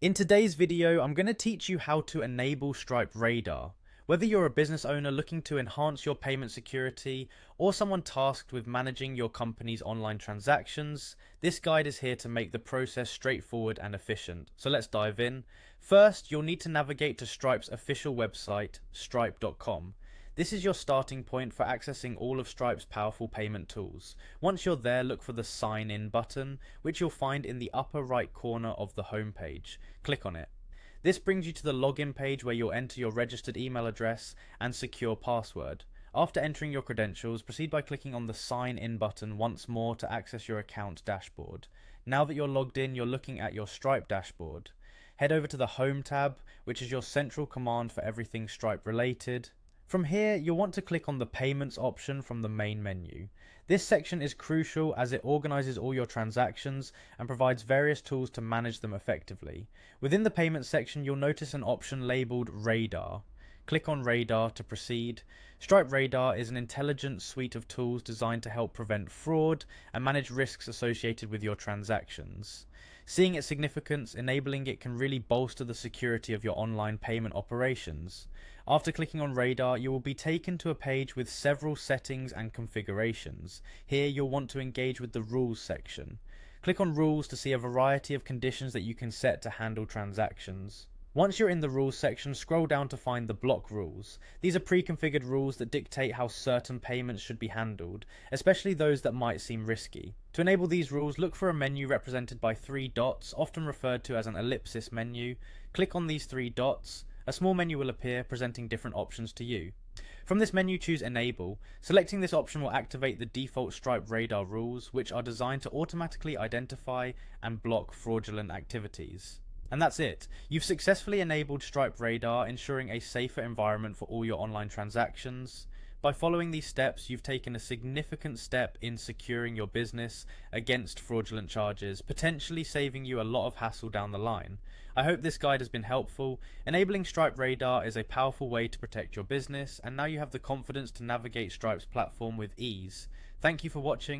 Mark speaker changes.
Speaker 1: In today's video, I'm going to teach you how to enable Stripe Radar. Whether you're a business owner looking to enhance your payment security or someone tasked with managing your company's online transactions, this guide is here to make the process straightforward and efficient. So let's dive in. First, you'll need to navigate to Stripe's official website, stripe.com. This is your starting point for accessing all of Stripe's powerful payment tools. Once you're there, look for the Sign In button, which you'll find in the upper right corner of the home page. Click on it. This brings you to the login page where you'll enter your registered email address and secure password. After entering your credentials, proceed by clicking on the Sign In button once more to access your account dashboard. Now that you're logged in, you're looking at your Stripe dashboard. Head over to the Home tab, which is your central command for everything Stripe related. From here, you'll want to click on the Payments option from the main menu. This section is crucial as it organizes all your transactions and provides various tools to manage them effectively. Within the Payments section, you'll notice an option labeled Radar. Click on Radar to proceed. Stripe Radar is an intelligent suite of tools designed to help prevent fraud and manage risks associated with your transactions. Seeing its significance, enabling it can really bolster the security of your online payment operations. After clicking on Radar, you will be taken to a page with several settings and configurations. Here you'll want to engage with the Rules section. Click on Rules to see a variety of conditions that you can set to handle transactions. Once you're in the Rules section, scroll down to find the Block rules. These are pre-configured rules that dictate how certain payments should be handled, especially those that might seem risky. To enable these rules, look for a menu represented by 3 dots, often referred to as an ellipsis menu. Click on these 3 dots. A small menu will appear presenting different options to you. From this menu, choose Enable. Selecting this option will activate the default Stripe Radar rules, which are designed to automatically identify and block fraudulent activities. And that's it. You've successfully enabled Stripe Radar, ensuring a safer environment for all your online transactions. By following these steps, you've taken a significant step in securing your business against fraudulent charges, potentially saving you a lot of hassle down the line. I hope this guide has been helpful. Enabling Stripe Radar is a powerful way to protect your business, and now you have the confidence to navigate Stripe's platform with ease. Thank you for watching.